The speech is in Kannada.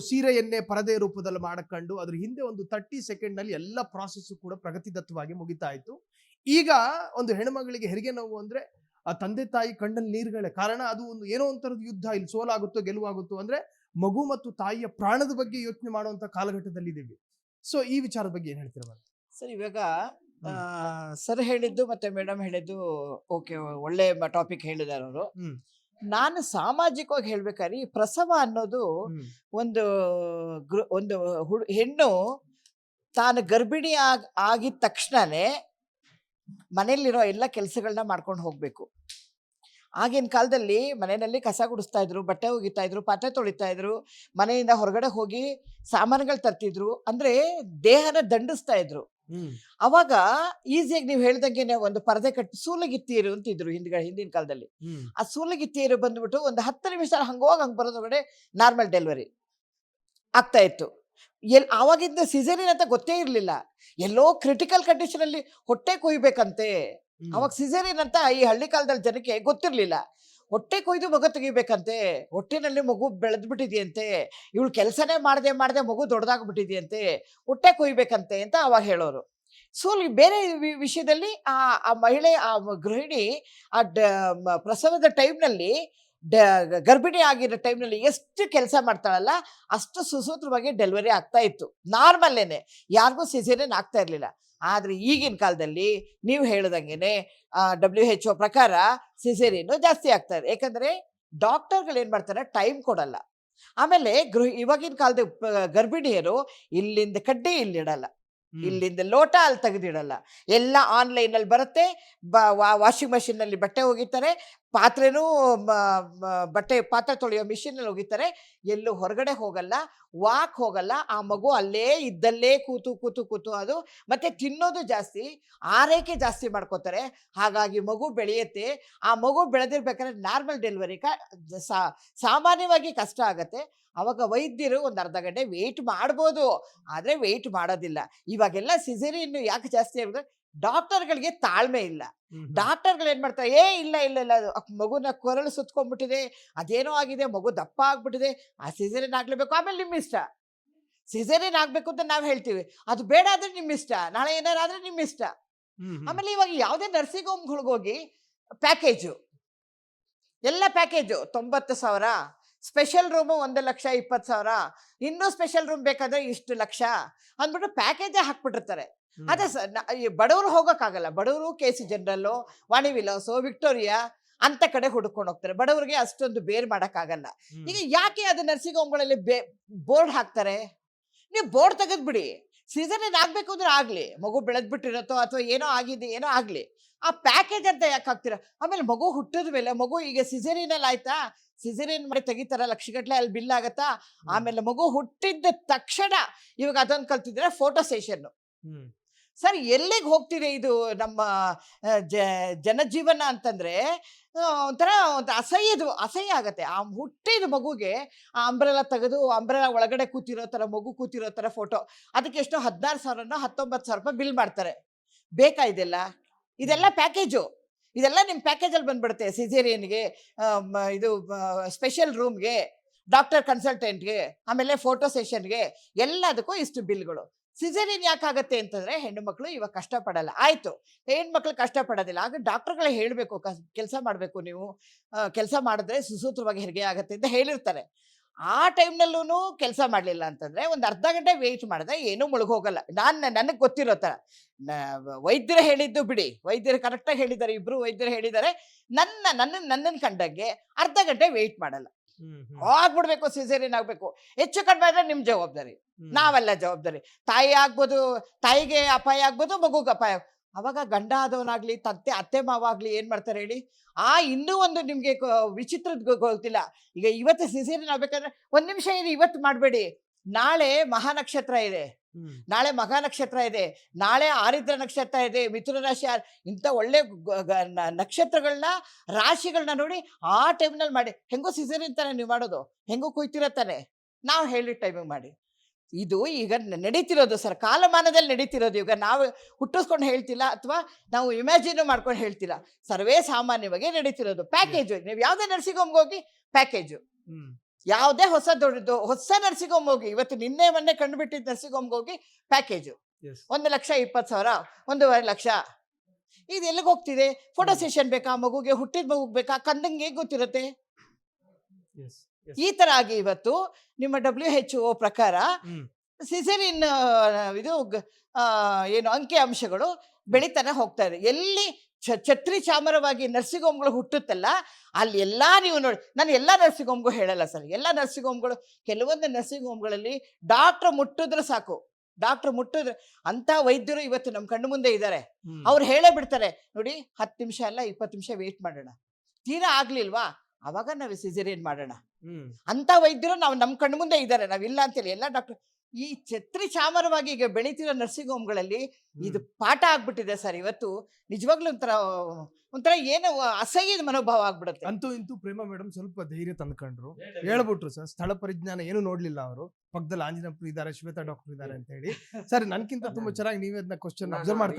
ಸೀರೆಯನ್ನೇ ಪರದೆ ರೂಪದಲ್ಲಿ ಮಾಡಕೊಂಡು ಅದ್ರ ಹಿಂದೆ ಒಂದು 30 ಸೆಕೆಂಡ್ ನಲ್ಲಿ ಎಲ್ಲ ಪ್ರಾಸೆಸ್ ಕೂಡ ಪ್ರಗತಿದತ್ತವಾಗಿ ಮುಗಿತಾ ಇತ್ತು. ಈಗ ಒಂದು ಹೆಣ್ಮಗಳಿಗೆ ಹೆರಿಗೆ ನೋವು ಅಂದ್ರೆ ಆ ತಂದೆ ತಾಯಿ ಕಣ್ಣಲ್ಲಿ ನೀರುಗಳೇ. ಕಾರಣ ಅದು ಒಂದು ಏನೋ ಒಂಥರದ ಯುದ್ಧ, ಇಲ್ಲಿ ಸೋಲಾಗುತ್ತೋ ಗೆಲುವಾಗುತ್ತೋ ಅಂದ್ರೆ ಮಗು ಮತ್ತು ತಾಯಿಯ ಪ್ರಾಣದ ಬಗ್ಗೆ ಯೋಚನೆ ಮಾಡುವಂತ ಕಾಲಘಟ್ಟದಲ್ಲಿ ಇದ್ದೀವಿ. ಸೊ ಈ ವಿಚಾರದ ಬಗ್ಗೆ ಏನ್ ಹೇಳ್ತೀರಾ? ಸರ್, ಇವಾಗ ಸರ್ ಹೇಳಿದ್ದು ಮತ್ತೆ ಮೇಡಮ್ ಹೇಳಿದ್ದು ಓಕೆ, ಒಳ್ಳೆ ಟಾಪಿಕ್ ಹೇಳಿದಾರೆ ಅವರು. ನಾನು ಸಾಮಾಜಿಕವಾಗಿ ಹೇಳ್ಬೇಕಾದ್ರೆ ಈ ಪ್ರಸವ ಅನ್ನೋದು ಒಂದು ಒಂದು ಹೆಣ್ಣು ತಾನು ಗರ್ಭಿಣಿ ಆಗಿದ ತಕ್ಷಣನೇ ಮನೆಯಲ್ಲಿರೋ ಎಲ್ಲ ಕೆಲಸಗಳನ್ನ ಮಾಡ್ಕೊಂಡು ಹೋಗ್ಬೇಕು. ಆಗಿನ ಕಾಲದಲ್ಲಿ ಮನೆಯಲ್ಲಿ ಕಸ ಗುಡಿಸ್ತಾ ಇದ್ರು, ಬಟ್ಟೆ ಒಗಿತಾ ಇದ್ರು, ಪಾತ್ರೆ ತೊಳಿತಾ ಇದ್ರು, ಮನೆಯಿಂದ ಹೊರಗಡೆ ಹೋಗಿ ಸಾಮಾನುಗಳು ತರ್ತಿದ್ರು, ಅಂದ್ರೆ ದೇಹನ ದಂಡಿಸ್ತಾ ಇದ್ರು. ಅವಾಗ ಈಸಿಯಾಗಿ ನೀವು ಹೇಳ್ದಂಗೆ ಒಂದು ಪರದೆ ಕಟ್ಟಿ ಸೂಲಗಿತ್ತಿಯರು ಅಂತಿದ್ರು ಹಿಂದಿನ ಕಾಲದಲ್ಲಿ. ಆ ಸೂಲಗಿತ್ತಿಯರು ಬಂದ್ಬಿಟ್ಟು ಒಂದು 10 ನಿಮಿಷ ಹಂಗೋಗಿ ಹಂಗೆ ಬರೋದ್ರೊಳಗಡೆ ನಾರ್ಮಲ್ ಡೆಲಿವರಿ ಆಗ್ತಾ ಇತ್ತು. ಆವಾಗಿಂದ ಸಿಸೇರಿಯನ್ ಅಂತ ಗೊತ್ತೇ ಇರ್ಲಿಲ್ಲ. ಎಲ್ಲೋ ಕ್ರಿಟಿಕಲ್ ಕಂಡೀಷನ್ ಅಲ್ಲಿ ಹೊಟ್ಟೆ ಕೊಯ್ಬೇಕಂತೆ. ಅವಾಗ ಸಿಸೇರಿಯನ್ ಅಂತ ಈ ಹಳ್ಳಿ ಕಾಲದಲ್ಲಿ ಜನಕ್ಕೆ ಗೊತ್ತಿರ್ಲಿಲ್ಲ. ಹೊಟ್ಟೆ ಕೊಯ್ದು ಮಗು ತೆಗಿಬೇಕಂತೆ, ಹೊಟ್ಟೆನಲ್ಲಿ ಮಗು ಬೆಳೆದ್ಬಿಟ್ಟಿದೆಯಂತೆ, ಇವಳು ಕೆಲಸನೇ ಮಾಡದೆ ಮಗು ದೊಡ್ಡದಾಗ್ಬಿಟ್ಟಿದೆಯಂತೆ, ಹೊಟ್ಟೆ ಕೊಯ್ಬೇಕಂತೆ ಅಂತ ಅವಾಗ ಹೇಳೋರು. ಸೊ ಬೇರೆ ವಿಷಯದಲ್ಲಿ ಆ ಮಹಿಳೆ, ಆ ಗೃಹಿಣಿ ಆ ಪ್ರಸವದ ಟೈಮ್ನಲ್ಲಿ, ಗರ್ಭಿಣಿ ಆಗಿರೋ ಟೈಮ್ನಲ್ಲಿ ಎಷ್ಟು ಕೆಲಸ ಮಾಡ್ತಾಳಲ್ಲ ಅಷ್ಟು ಸುಸೂತ್ರವಾಗಿ ಡೆಲಿವರಿ ಆಗ್ತಾ ಇತ್ತು. ನಾರ್ಮಲ್ಲೇನೆ, ಯಾರಿಗೂ ಸಿಸೇರಿಯನ್ ಆಗ್ತಾ ಇರ್ಲಿಲ್ಲ. ಆದ್ರೆ ಈಗಿನ ಕಾಲದಲ್ಲಿ ನೀವು ಹೇಳ್ದಂಗೆನೆ WHO ಪ್ರಕಾರ ಸಿಸೇರಿಯನ್ ಜಾಸ್ತಿ ಆಗ್ತಾರೆ. ಯಾಕಂದ್ರೆ ಡಾಕ್ಟರ್ಗಳು ಏನ್ ಮಾಡ್ತಾರೆ, ಟೈಮ್ ಕೊಡಲ್ಲ. ಆಮೇಲೆ ಇವಾಗಿನ ಕಾಲದ ಗರ್ಭಿಣಿಯರು ಇಲ್ಲಿಂದ ಕಡ್ಡಿ ಇಲ್ಲಿಡಲ್ಲ, ಇಲ್ಲಿಂದ ಲೋಟ ಅಲ್ಲಿ ತೆಗೆದಿಡಲ್ಲ, ಎಲ್ಲ ಆನ್ಲೈನ್ ಅಲ್ಲಿ ಬರುತ್ತೆ. ವಾಷಿಂಗ್ ಮಷಿನ್ ನಲ್ಲಿ ಬಟ್ಟೆ ಒಗಿತಾರೆ, ಪಾತ್ರೆನೂ ಪಾತ್ರೆ ತೊಳೆಯೋ ಮಿಷಿನ್ ಅಲ್ಲಿ ಒಗಿತಾರೆ. ಎಲ್ಲೂ ಹೊರಗಡೆ ಹೋಗಲ್ಲ, ವಾಕ್ ಹೋಗಲ್ಲ. ಆ ಮಗು ಅಲ್ಲೇ ಇದ್ದಲ್ಲೇ ಕೂತು ಅದು ಮತ್ತೆ ತಿನ್ನೋದು ಜಾಸ್ತಿ, ಆರೈಕೆ ಜಾಸ್ತಿ ಮಾಡ್ಕೋತಾರೆ. ಹಾಗಾಗಿ ಮಗು ಬೆಳೆಯುತ್ತೆ. ಆ ಮಗು ಬೆಳೆದಿರ್ಬೇಕಾದ್ರೆ ನಾರ್ಮಲ್ ಡೆಲಿವರಿ ಸಾಮಾನ್ಯವಾಗಿ ಕಷ್ಟ ಆಗತ್ತೆ. ಅವಾಗ ವೈದ್ಯರು ಒಂದು ಅರ್ಧ ಗಂಟೆ ವೆಯ್ಟ್ ಮಾಡ್ಬೋದು, ಆದ್ರೆ ವೆಯ್ಟ್ ಮಾಡೋದಿಲ್ಲ. ಇವಾಗೆಲ್ಲ ಸಿಸೇರಿಯನ್ ಯಾಕೆ ಜಾಸ್ತಿ ಆಗಿದೆ, ಡಾಕ್ಟರ್ಗಳಿಗೆ ತಾಳ್ಮೆ ಇಲ್ಲ. ಡಾಕ್ಟರ್ಗಳು ಏನ್ ಮಾಡ್ತಾರೆ, ಇಲ್ಲ ಮಗುನ ಕೊರಳು ಸುತ್ಕೊಂಡ್ಬಿಟ್ಟಿದೆ, ಅದೇನೋ ಆಗಿದೆ, ಮಗು ದಪ್ಪ ಆಗ್ಬಿಟ್ಟಿದೆ, ಆ ಸಿಸೇರಿಯನ್ ಆಗ್ಲೇಬೇಕು. ಆಮೇಲೆ ನಿಮ್ಮ ಇಷ್ಟ, ಸಿಸೇರಿಯನ್ ಆಗ್ಬೇಕು ಅಂತ ನಾವು ಹೇಳ್ತೀವಿ, ಅದು ಬೇಡ ಆದ್ರೆ ನಿಮ್ಮ ಇಷ್ಟ, ನಾಳೆ ಏನಾರಾದ್ರೆ ನಿಮ್ಮ ಇಷ್ಟ. ಆಮೇಲೆ ಇವಾಗ ಯಾವುದೇ ನರ್ಸಿಂಗ್ ಹೋಮ್ಗಳಿಗೋಗಿ ಪ್ಯಾಕೇಜು, ಎಲ್ಲ ಪ್ಯಾಕೇಜು 90,000, ಸ್ಪೆಷಲ್ ರೂಮು 1,20,000, ಇನ್ನೂ ಸ್ಪೆಷಲ್ ರೂಮ್ ಬೇಕಾದ್ರೆ ಇಷ್ಟು ಲಕ್ಷ ಅಂದ್ಬಿಟ್ಟು ಪ್ಯಾಕೇಜೇ ಹಾಕ್ಬಿಟ್ಟಿರ್ತಾರೆ. ಅದೇ ಬಡವರು ಹೋಗೋಕ್ಕಾಗಲ್ಲ. ಬಡವರು KC ಜನರಲ್ಲು, ವಾಣಿ ವಿಲಾಸು, ವಿಕ್ಟೋರಿಯಾ ಅಂತ ಕಡೆ ಹುಡುಕೊಂಡು ಹೋಗ್ತಾರೆ. ಬಡವರಿಗೆ ಅಷ್ಟೊಂದು ಬೇರ್ ಮಾಡೋಕ್ಕಾಗಲ್ಲ. ಈಗ ಯಾಕೆ ಅದು ನರ್ಸಿಂಗ್ ಹೋಮ್ಗಳಲ್ಲಿ ಬೋರ್ಡ್ ಹಾಕ್ತಾರೆ? ನೀವು ಬೋರ್ಡ್ ತೆಗೆದ್ಬಿಡಿ, ಸಿಸೇರಿಯನ್ ಆಗ್ಬೇಕು ಅಂದ್ರೆ ಆಗ್ಲಿ, ಮಗು ಬೆಳೆದ್ಬಿಟ್ಟಿರತ್ತೋ ಅಥವಾ ಏನೋ ಆಗಿದೆ ಏನೋ ಆಗ್ಲಿ, ಆ ಪ್ಯಾಕೇಜ್ ಅಂತ ಯಾಕೆ ಹಾಕ್ತೀರಾ? ಆಮೇಲೆ ಮಗು ಹುಟ್ಟಿದ ಮೇಲೆ, ಮಗು ಈಗ ಸಿಸೇರಿಯನ್ ಅಲ್ಲಿ ಆಯ್ತಾ, ಸಿಸೇರಿಯನ್ ಮಾಡಿ ತೆಗಿತಾರ, ಲಕ್ಷಗಟ್ಲೆ ಅಲ್ಲಿ ಬಿಲ್ ಆಗತ್ತಾ. ಆಮೇಲೆ ಮಗು ಹುಟ್ಟಿದ ತಕ್ಷಣ ಇವಾಗ ಅದೊಂದು ಕಲ್ತಿದ್ರೆ ಫೋಟೋ ಸೆಷನ್. ಸರ್, ಎಲ್ಲಿಗೆ ಹೋಗ್ತಿದೆ ಇದು ನಮ್ಮ ಜನಜೀವನ ಅಂತಂದ್ರೆ ಒಂಥರ ಅಸಹ್ಯ ಆಗತ್ತೆ. ಆ ಹುಟ್ಟಿದ ಮಗುಗೆ ಆ ಅಂಬ್ರೆಲಾ ತೆಗೆದು ಅಂಬ್ರೆಲಾ ಒಳಗಡೆ ಕೂತಿರೋ ತರ, ಮಗು ಕೂತಿರೋ ತರ ಫೋಟೋ, ಅದಕ್ಕೆ ಎಷ್ಟು 16,000 19,000 ರೂಪಾಯಿ ಬಿಲ್ ಮಾಡ್ತಾರೆ. ಬೇಕಾ ಇದೆಲ್ಲ ಪ್ಯಾಕೇಜು, ಇದೆಲ್ಲ ನಿಮ್ಮ ಪ್ಯಾಕೇಜಲ್ಲಿ ಬಂದ್ಬಿಡುತ್ತೆ. ಸಿಸೇರಿಯನ್ಗೆ, ಇದು ಸ್ಪೆಷಲ್ ರೂಮ್ಗೆ, ಡಾಕ್ಟರ್ ಕನ್ಸಲ್ಟೆಂಟ್ಗೆ, ಆಮೇಲೆ ಫೋಟೋ ಸೆಷನ್ಗೆ, ಎಲ್ಲದಕ್ಕೂ ಇಷ್ಟು ಬಿಲ್ಗಳು. ಸಿಸೇರಿಯನ್ ಯಾಕಾಗತ್ತೆ ಅಂತಂದ್ರೆ ಹೆಣ್ಣು ಮಕ್ಕಳು ಇವಾಗ ಕಷ್ಟಪಡಲ್ಲ. ಆಯ್ತು, ಹೆಣ್ಮಕ್ಳು ಕಷ್ಟಪಡೋದಿಲ್ಲ, ಆಗ ಡಾಕ್ಟರ್ಗಳೇ ಹೇಳಬೇಕು, ಕೆಲಸ ಮಾಡಬೇಕು, ನೀವು ಕೆಲಸ ಮಾಡಿದ್ರೆ ಸುಸೂತ್ರವಾಗಿ ಹೆರಿಗೆ ಆಗತ್ತೆ ಅಂತ ಹೇಳಿರ್ತಾರೆ. ಆ ಟೈಮ್ನಲ್ಲೂ ಕೆಲಸ ಮಾಡಲಿಲ್ಲ ಅಂತಂದ್ರೆ ಒಂದು ಅರ್ಧ ಗಂಟೆ ವೆಯ್ಟ್ ಮಾಡಿದ್ರೆ ಏನೂ ಮುಳುಗೋಗಲ್ಲ. ನನಗೆ ಗೊತ್ತಿರೋ ಥರ ವೈದ್ಯರು ಹೇಳಿದ್ದು ಬಿಡಿ, ವೈದ್ಯರು ಕರೆಕ್ಟಾಗಿ ಹೇಳಿದ್ದಾರೆ, ಇಬ್ರು ವೈದ್ಯರು ಹೇಳಿದ್ದಾರೆ. ನನ್ನನ್ನು ಕಂಡಂಗೆ ಅರ್ಧ ಗಂಟೆ ವೆಯ್ಟ್ ಮಾಡಲ್ಲ, ಆಗ್ಬಿಡ್ಬೇಕು, ಸಿಸೇರಿಯನ್ ಆಗ್ಬೇಕು. ಹೆಚ್ಚು ಕಡಿಮೆ ಆದ್ರೆ ನಿಮ್ ಜವಾಬ್ದಾರಿ, ನಾವೆಲ್ಲ ಜವಾಬ್ದಾರಿ. ತಾಯಿ ಆಗ್ಬೋದು, ತಾಯಿಗೆ ಅಪಾಯ ಆಗ್ಬೋದು, ಮಗುಗೆ ಅಪಾಯ. ಅವಾಗ ಗಂಡ ಆದವನಾಗ್ಲಿ, ಅತ್ತೆ ಮಾವ ಆಗ್ಲಿ ಏನ್ ಮಾಡ್ತಾರೆ ಹೇಳಿ? ಇನ್ನೂ ಒಂದು ನಿಮ್ಗೆ ವಿಚಿತ್ರದ ಗೊತ್ತಿಲ್ಲ. ಈಗ ಇವತ್ತು ಸಿಸೇರಿಯನ್ ಆಗ್ಬೇಕಂದ್ರೆ ಒಂದ್ ನಿಮಿಷ ಇದೆ, ಇವತ್ತು ಮಾಡ್ಬೇಡಿ, ನಾಳೆ ಮಹಾನಕ್ಷತ್ರ ಇದೆ, ನಾಳೆ ಮಘ ನಕ್ಷತ್ರ ಇದೆ, ನಾಳೆ ಆರಿದ್ರ ನಕ್ಷತ್ರ ಇದೆ, ಮಿಥುನ ರಾಶಿ, ಇಂಥ ಒಳ್ಳೆ ನಕ್ಷತ್ರಗಳನ್ನ, ರಾಶಿಗಳನ್ನ ನೋಡಿ ಆ ಟೈಮ್ನಲ್ಲಿ ಮಾಡಿ. ಹೆಂಗೋ ಸಿಸೇರಿಯನ್ ತಾನೆ ನೀವು ಮಾಡೋದು, ಹೆಂಗೋ ಕುಯ್ತಿರತ್ತಾನೆ, ನಾವು ಹೇಳಿದ ಟೈಮಿಗೆ ಮಾಡಿ. ಇದು ಈಗ ನಡೀತಿರೋದು ಸರ್, ಕಾಲಮಾನದಲ್ಲಿ ನಡೀತಿರೋದು. ಈಗ ನಾವು ಹುಟ್ಟಿಸ್ಕೊಂಡು ಹೇಳ್ತಿಲ್ಲ, ಅಥವಾ ನಾವು ಇಮ್ಯಾಜಿನ್ ಮಾಡ್ಕೊಂಡು ಹೇಳ್ತಿಲ್ಲ, ಸರ್ವೇ ಸಾಮಾನ್ಯವಾಗಿ ನಡೀತಿರೋದು ಪ್ಯಾಕೇಜು. ನೀವು ಯಾವುದೇ ನರ್ಸಿಂಗ್ ಹೋಮ್ಗೆ ಹೋಗಿ ಪ್ಯಾಕೇಜು. ಯಾವುದೇ ಹೊಸ ದೊಡ್ಡದು ಹೊಸ ನರ್ಸಿಂಗ್ ಹೋಮ್ ಹೋಗಿ, ಇವತ್ತು ನಿನ್ನೆ ಮೊನ್ನೆ ಕಂಡುಬಿಟ್ಟಿದ್ದ ನರ್ಸಿಂಗ್ ಹೋಮ್ಗೆ ಹೋಗಿ ಪ್ಯಾಕೇಜು Yes. 1,20,000, 1.5 ಲಕ್ಷ. ಇದು ಎಲ್ಲಿಗೆ ಹೋಗ್ತಿದೆ? ಫೋಟೋ ಸೆಷನ್ ಬೇಕಾ ಮಗುಗೆ, ಹುಟ್ಟಿದ ಮಗುಗೆ ಬೇಕಾ, ಕಂದಂಗೆ ಹೇಗೆ ಗೊತ್ತಿರುತ್ತೆ? Yes. Yes. ಈ ತರ ಆಗಿ ಇವತ್ತು ನಿಮ್ಮ WHO ಪ್ರಕಾರ ಹ್ಮ್. ಸಿಸೇರಿಯನ್ ಇದು ಏನು ಅಂಕಿ ಅಂಶಗಳು ಬೆಳಿತಾನೆ ಹೋಗ್ತಾ ಇದೆ. ಎಲ್ಲಿ ಛತ್ರಿ ಚಾಮರವಾಗಿ ನರ್ಸಿಂಗ್ ಹೋಮ್ಗಳು ಹುಟ್ಟುತ್ತಲ್ಲ, ಅಲ್ಲಿ ಎಲ್ಲಾ ನೀವು ನೋಡಿ, ನಾನು ಎಲ್ಲಾ ನರ್ಸಿಂಗ್ ಹೋಮ್ಗೂ ಹೇಳಲ್ಲ ಸರ್, ಎಲ್ಲಾ ನರ್ಸಿಂಗ್ ಹೋಮ್ಗಳು, ಕೆಲವೊಂದು ನರ್ಸಿಂಗ್ ಹೋಮ್ಗಳಲ್ಲಿ ಡಾಕ್ಟರ್ ಮುಟ್ಟಿದ್ರೆ ಸಾಕು, ಡಾಕ್ಟರ್ ಮುಟ್ಟಿದ್ರೆ ಅಂತ ವೈದ್ಯರು ಇವತ್ತು ನಮ್ಮ ಕಣ್ಣು ಮುಂದೆ ಇದ್ದಾರೆ. ಹ್ಮ್. ಅವ್ರು ಹೇಳೇ ಬಿಡ್ತಾರೆ, ನೋಡಿ 10 ನಿಮಿಷ ಅಲ್ಲ 20 ನಿಮಿಷ ವೇಟ್ ಮಾಡೋಣ, ತೀರಾ ಆಗ್ಲಿಲ್ವಾ ಅವಾಗ ನಾವು ಸಿಸೇರಿಯನ್ ಮಾಡೋಣ. ಹ್ಮ್. ಅಂತ ವೈದ್ಯರು ನಾವು ನಮ್ಮ ಕಣ್ಣು ಮುಂದೆ ಇದ್ದಾರೆ, ನಾವಿಲ್ಲ ಅಂತೇಳಿ. ಎಲ್ಲ ಡಾಕ್ಟರ್ ಈ ಛತ್ರಿ ಚಾಮರವಾಗಿ ಈಗ ಬೆಳೀತಿರೋ ನರ್ಸಿಂಗ್ ಹೋಮ್ಗಳಲ್ಲಿ ಇದು ಪಾಠ ಆಗ್ಬಿಟ್ಟಿದೆ ಸರ್. ಇವತ್ತು ನಿಜವಾಗ್ಲೂ ಒಂಥರ ಏನು ಅಸಹ್ಯದ ಮನೋಭಾವ ಆಗ್ಬಿಡುತ್ತೆ. ಅಂತೂ ಇಂತೂ ಪ್ರೇಮ ಮೇಡಮ್ ಸ್ವಲ್ಪ ಧೈರ್ಯ ತಂದ್ಕೊಂಡ್ರು, ಹೇಳ್ಬಿಟ್ರು ಸರ್, ಸ್ಥಳ ಪರಿಜ್ಞಾನ ಏನು ನೋಡ್ಲಿಲ್ಲ ಅವರು, ಪಕ್ಕದಲ್ಲಿ ಆಂಜನೇಯಪ್ಪ ಇದ್ದಾರೆ, ಶ್ವೇತಾ ಡಾಕ್ಟರ್ ಇದ್ದಾರೆ ಅಂತ ಹೇಳಿ. ಸರ್ ನನ್ಕಿಂತ ತುಂಬಾ ಚೆನ್ನಾಗಿ ನೀವೇ ಅದನ್ನ ಕ್ವಶನ್ ಅಬ್ಸರ್ವ್ ಮಾಡ್ತಾ